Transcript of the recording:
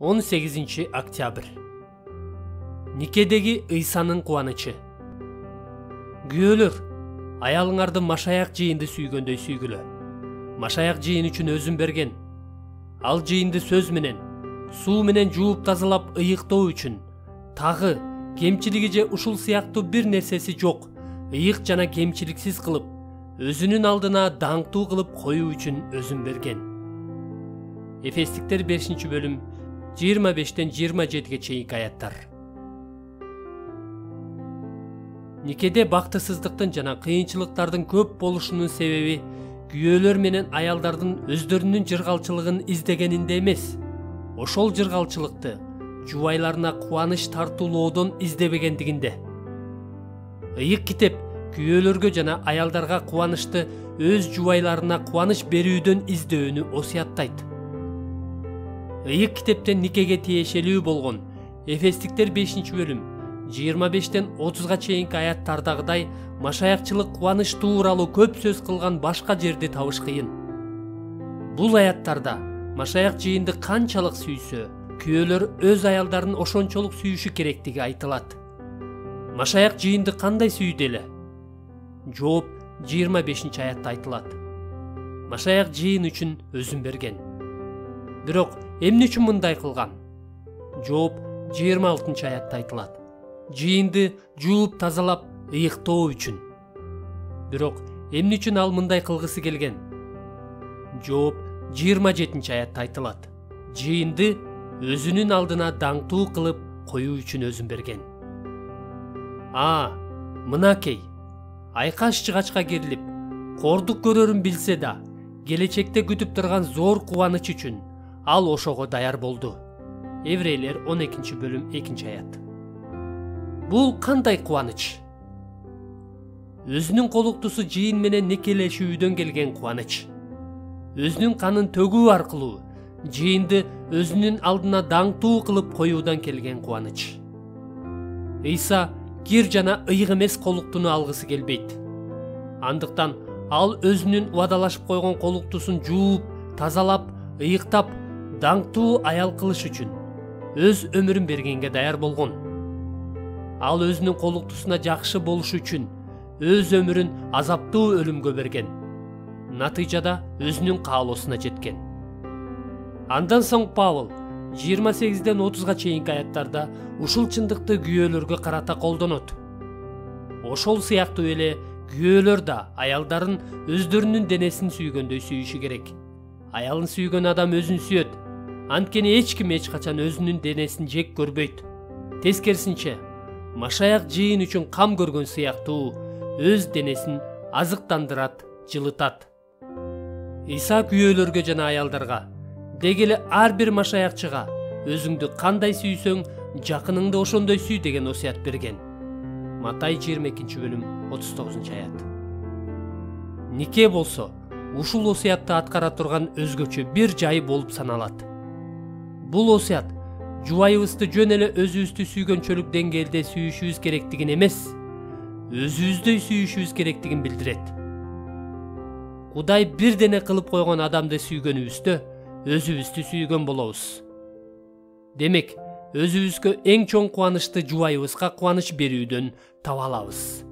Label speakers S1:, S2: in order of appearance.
S1: 18-октябрь. Никедеги Ыйсанын кубанычы. Күйөөлөр, аялыңарды машаяк жыйынды сүйгөндөй сүйгүлө. Машаяк жыйын үчүн өзүн берген. Ал жыйынды сөз менен, суу менен жууп тазалап ыйыктоо үчүн, тагы кемчилиги же ушул сыяктуу бир нерсеси жок, ыйык жана кемчиликсиз кылып, өзүнүн алдына даңктуу кылып коюу үчүн өзүн берген. Эфестиктер 5-бөлүм 25-27 чейинки аяттар. Никеде бактысыздыктын жана кыйынчылыктардын көп болушунун себеби күйөөлөр менен аялдардын өздөрүнүн жыргалчылыгын издегенинде эмес, ошол жыргалчылыкты жубайларына кубаныч тартуулоодон издебегендигинде. Ыйык китеп күйөөлөргө жана аялдарга кубанычты өз жубайларына кубаныч берүүдөн издөөнү осуяттайт. Ыйык китептен никеге тиешелүү болгон Эфестиктер 5-бөлүм 25-30 чейинки аяттардагыдай машаякчылык кубаныч тууралуу көп сөз кылган башка жерди табыш кыйын. Бул аяттарда машаяк жыйынды канчалык сүйсө, күйөөлөр өз аялдарын ошончолук сүйүшү керектиги айтылат. Машаяк жыйынды кандай сүйдү эле? Жооп 25-аятта айтылат. Машаяк жыйын үчүн өзүн берген. Бирок эмне үчүн мындай кылган? Жооп 26-аятта айтылат. Жыйынды жууп тазалап ыйыктоо үчүн. Бирок эмне үчүн ал мындай кылгысы келген? Жооп 27-аятта айтылат. Жыйынды өзүнүн алдына даңктуу кылып коюу үчүн өзүн берген. Мынакей, айкаш жыгачка кирилип, кордук көрөрүн билсе да, келечекте күтүп турган зор кубаныч үчүн ал ошого даяр болду. Еврейлер 12-бөлүм 2-аят. Бул кандай кубаныч? Өзүнүн колуктусу жыйын менен некелешүүдөн келген кубаныч. Өзүнүн канын төгүү аркылуу жыйынды өзүнүн алдына даңктуу кылып коюудан келген кубаныч. Ыйса кир жана ыйык эмес колуктуну алгысы келбейт. Андыктан ал өзүнүн убадалашып койгон колуктусун жууп, тазалап, ыйыктап, даңктуу аял кылыш үчүн өз өмүрүн бергенге даяр болгон. Ал өзүнүн колуктусуна жакшы болуш үчүн өз өмүрүн азаптуу өлүмгө берген. Натыйжада өзүнүн каалоосуна жеткен. Андан соң Павыл 28-30 чейинки аяттарда ушул чындыкты күйөөлөргө карата колдонот. Ошол сыяктуу эле күйөөлөр да аялдарын өздөрүнүн денесин сүйгөндөй сүйүшү керек. Аялын сүйгөн адам өзүн сүйөт. Анткени эч ким эч качан өзүнүн денесин жек көрбөйт. Тескерисинче, машаяк жыйын үчүн кам көргөн сыяктуу өз денесин азыктандырат, жылытат. Ыйса күйөөлөргө жана аялдарга, деги эле ар бир машаякчыга өзүңдү кандай сүйсөң, жакыныңды ошондой сүй деген осуят берген. Матай 22-бөлүм 39-аят. Нике болсо ушул осуятты аткара турган өзгөчө бир жайы болуп саналат. Бул осуят жубайыбызды жөн эле өзүбүздү сүйгөнчөлүк деңгээлде сүйүшүбүз керектигин эмес, өзүбүздөй сүйүшүбүз керектигин билдирет. Кудай бир дене кылып койгон адамды сүйгөнүбүздө өзүбүздү сүйгөн болобуз. Демек, өзүбүзгө эң чоң кубанычты жубайыбызга кубаныч берүүдөн таба алабыз.